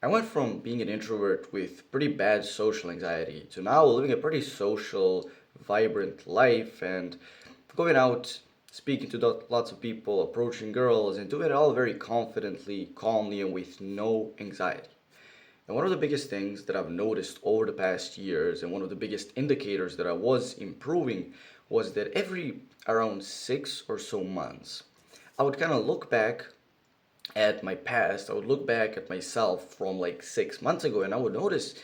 I went from being an introvert with pretty bad social anxiety to now living a pretty social, vibrant life and going out, speaking to lots of people, approaching girls, and doing it all very confidently, calmly, and with no anxiety. And one of the biggest things that I've noticed over the past years, and one of the biggest indicators that I was improving, was that every around 6 or so months, I would kind of look back at my past. I would look back at myself from like 6 months ago, and I would notice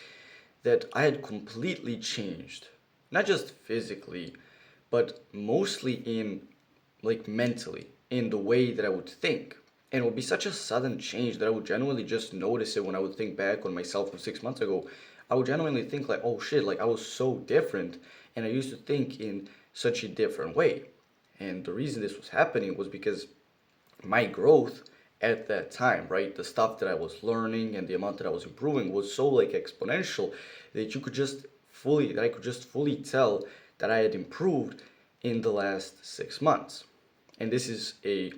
that I had completely changed. Not just physically, but mostly in like mentally, in the way that I would think. And it would be such a sudden change that I would genuinely just notice it when I would think back on myself from 6 months ago. I would genuinely think like, oh shit, like I was so different and I used to think in such a different way. And the reason this was happening was because my growth at that time, right? The stuff that I was learning and the amount that I was improving was so like exponential that I could just fully tell that I had improved in the last 6 months. And this is a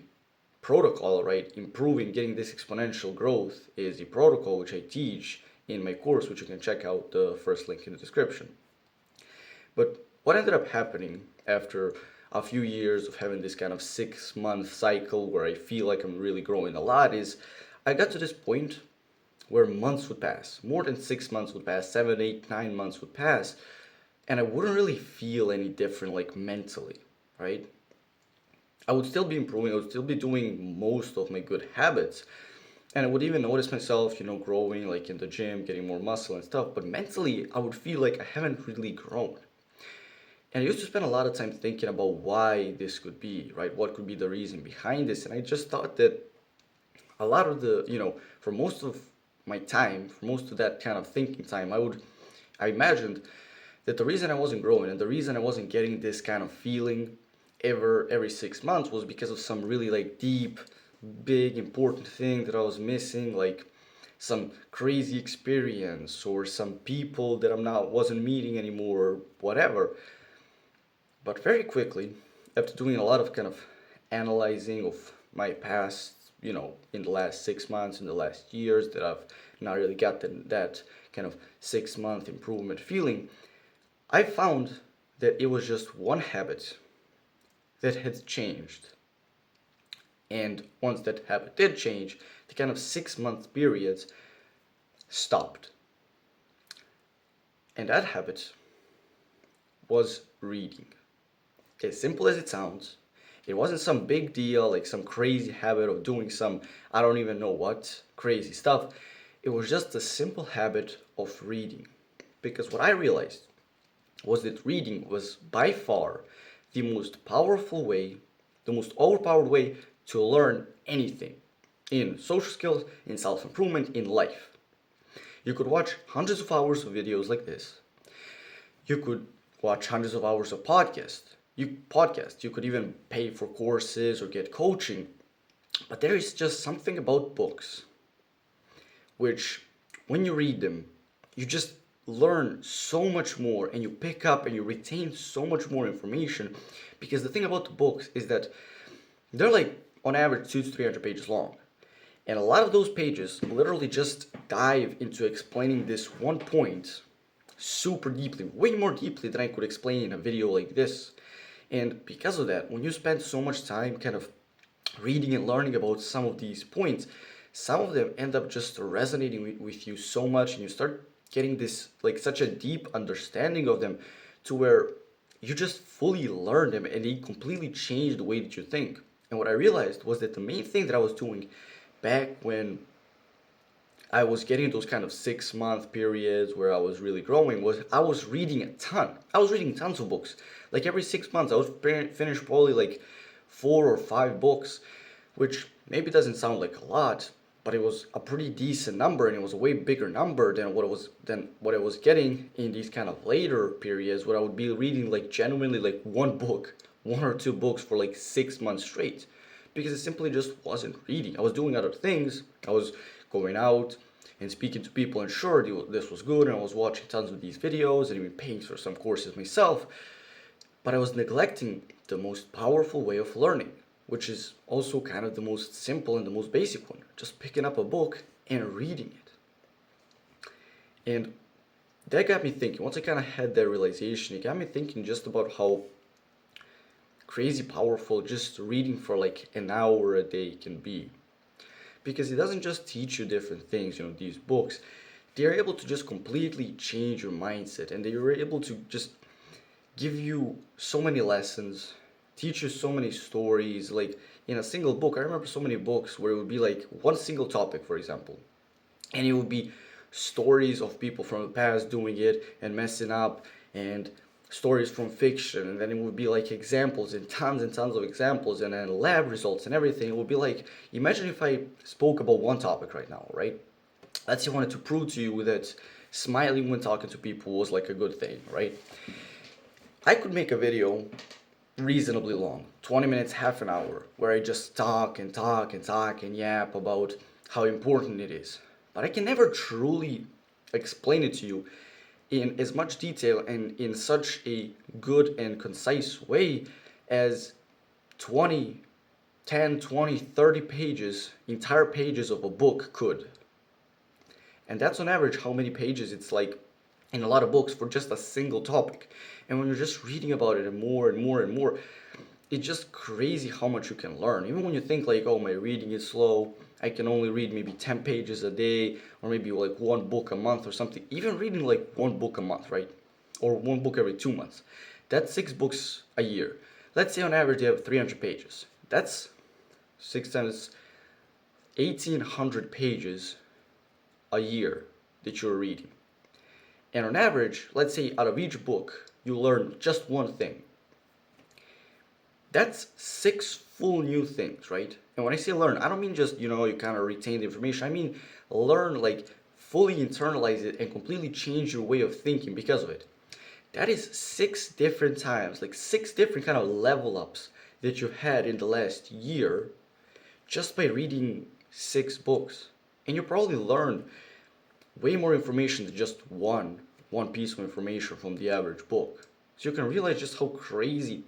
protocol, right? Improving, getting this exponential growth is a protocol which I teach in my course, which you can check out the first link in the description. But what ended up happening after a few years of having this kind of 6 month cycle where I feel like I'm really growing a lot is I got to this point where months would pass, more than 6 months would pass, 7, 8, 9 months would pass, and I wouldn't really feel any different like mentally, right? I would still be improving, I would still be doing most of my good habits, and I would even notice myself, growing like in the gym, getting more muscle and stuff, but mentally I would feel like I haven't really grown. And I used to spend a lot of time thinking about why this could be, right? What could be the reason behind this? And I just thought that a lot of for most of my time, for most of that kind of thinking time, I imagined that the reason I wasn't growing and the reason I wasn't getting this kind of feeling every 6 months was because of some really like deep, big, important thing that I was missing, like some crazy experience or some people that wasn't meeting anymore or whatever. But very quickly, after doing a lot of kind of analyzing of my past, in the last 6 months, in the last years, that I've not really got that kind of 6 month improvement feeling, I found that it was just one habit that had changed. And once that habit did change, the kind of 6 month periods stopped. And that habit was reading. As simple as it sounds, it wasn't some big deal, like some crazy habit of doing some, I don't even know what, crazy stuff. It was just a simple habit of reading. Because what I realized was that reading was by far the most powerful way, the most overpowered way to learn anything in social skills, in self improvement, in life. You could watch hundreds of hours of videos like this. You could watch hundreds of hours of podcasts. You could even pay for courses or get coaching. But there is just something about books which, when you read them, you just learn so much more and you pick up and you retain so much more information. Because the thing about the books is that they're like on average 200 to 300 pages long. And a lot of those pages literally just dive into explaining this one point super deeply, way more deeply than I could explain in a video like this. And because of that, when you spend so much time kind of reading and learning about some of these points, some of them end up just resonating with you so much, and you start getting this like such a deep understanding of them to where you just fully learn them and they completely change the way that you think. And what I realized was that the main thing that I was doing back when I was getting those kind of 6 month periods where I was really growing was I was reading a ton. I was reading tons of books. Like every 6 months, I would finish probably like 4 or 5 books, which maybe doesn't sound like a lot, but it was a pretty decent number, and it was a way bigger number than what I was getting in these kind of later periods where I would be reading like genuinely like one book, 1 or 2 books for like 6 months straight, because it simply just wasn't reading. I was doing other things. I was going out and speaking to people, and sure, this was good, and I was watching tons of these videos and even paying for some courses myself, but I was neglecting the most powerful way of learning, which is also kind of the most simple and the most basic one, just picking up a book and reading it. And that got me thinking. Once I kind of had that realization, it got me thinking just about how crazy powerful just reading for like an hour a day can be. Because it doesn't just teach you different things, these books, they're able to just completely change your mindset, and they are able to just give you so many lessons, teach you so many stories. Like in a single book, I remember so many books where it would be like one single topic, for example, and it would be stories of people from the past doing it and messing up, and stories from fiction, and then it would be like examples and tons of examples, and then lab results and everything. It would be like, imagine if I spoke about one topic right now, right? Let's say I wanted to prove to you that smiling when talking to people was like a good thing, right? I could make a video reasonably long, 20 minutes, half an hour, where I just talk and talk and talk and yap about how important it is. But I can never truly explain it to you in as much detail and in such a good and concise way as 20, 10, 20, 30 pages, entire pages of a book could. And that's on average how many pages it's like in a lot of books for just a single topic. And when you're just reading about it more and more and more, it's just crazy how much you can learn. Even when you think like, oh, my reading is slow, I can only read maybe 10 pages a day, or maybe like one book a month or something. Even reading like one book a month, right? Or one book every 2 months. That's 6 books a year. Let's say on average you have 300 pages. That's 6 times 1,800 pages a year that you're reading. And on average, let's say out of each book, you learn just one thing. That's 6 full new things, right? And when I say learn, I don't mean just, you kind of retain the information. I mean learn, like fully internalize it and completely change your way of thinking because of it. That is 6 different times, like 6 different kind of level ups that you've had in the last year just by reading 6 books. And you probably learn way more information than just one piece of information from the average book. So you can realize just how crazy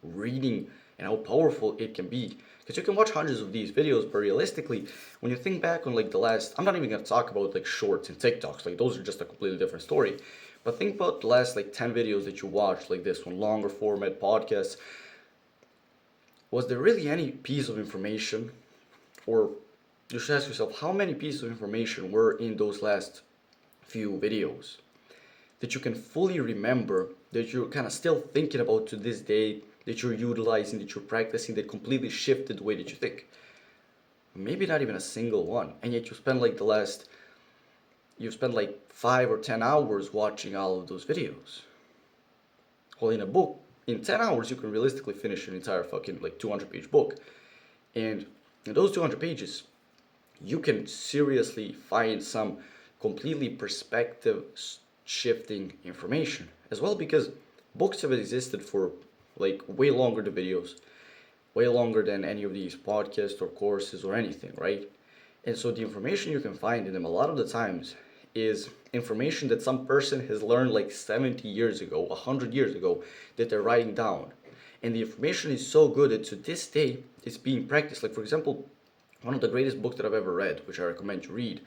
reading and how powerful it can be. Because you can watch hundreds of these videos, but realistically, when you think back on like the last, I'm not even gonna talk about like shorts and TikToks, like those are just a completely different story. But think about the last like 10 videos that you watched, like this one, longer format podcasts. Was there really any piece of information, or you should ask yourself, how many pieces of information were in those last few videos that you can fully remember, that you're kind of still thinking about to this day, that you're utilizing, that you're practicing, that completely shifted the way that you think? Maybe not even a single one. And yet you've spent like 5 or 10 hours watching all of those videos. Well, in a book, in 10 hours, you can realistically finish an entire fucking like 200-page book. And in those 200 pages, you can seriously find some completely perspective shifting information as well, because books have existed for like way longer than videos, way longer than any of these podcasts or courses or anything, right? And so the information you can find in them a lot of the times is information that some person has learned like 70 years ago, 100 years ago, that they're writing down. And the information is so good that to this day it's being practiced. Like, for example, one of the greatest books that I've ever read, which I recommend you read,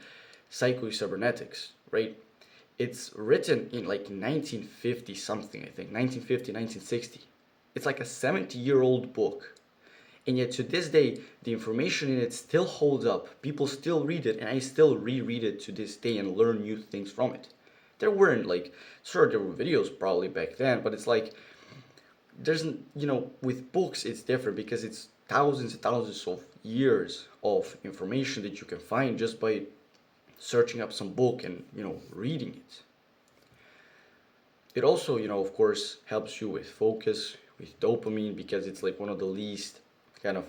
Psycho-Cybernetics, right? It's written in like 1950 something, I think, 1950, 1960. It's like a 70-year-old book. And yet to this day, the information in it still holds up. People still read it, and I still reread it to this day and learn new things from it. There weren't like, sure, there were videos probably back then, but it's like, with books it's different because it's thousands and thousands of years of information that you can find just by searching up some book and, reading it. It also, of course, helps you with focus, with dopamine, because it's like one of the least kind of,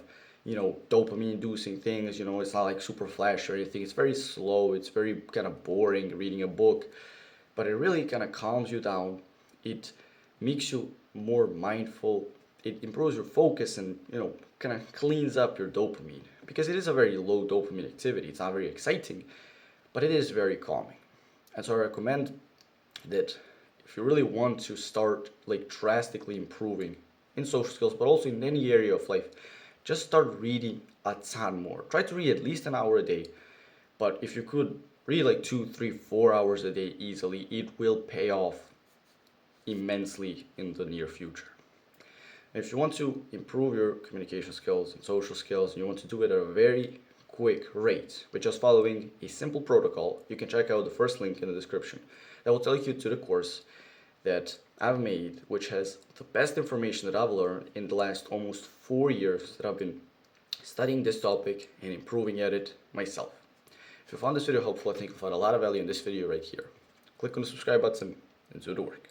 dopamine inducing things. It's not like super flash or anything. It's very slow. It's very kind of boring reading a book, but it really kind of calms you down. It makes you more mindful. It improves your focus and, kind of cleans up your dopamine, because it is a very low dopamine activity. It's not very exciting, but it is very calming. And so I recommend that if you really want to start like drastically improving in social skills, but also in any area of life, just start reading a ton more. Try to read at least an hour a day. But if you could really like 2, 3, 4 hours a day easily, it will pay off immensely in the near future. If you want to improve your communication skills and social skills, and you want to do it at a very quick rate with just following a simple protocol, you can check out the first link in the description. That will take you to the course that I've made, which has the best information that I've learned in the last almost 4 years that I've been studying this topic and improving at it myself. If you found this video helpful, I think you'll find a lot of value in this video right here. Click on the subscribe button and do the work.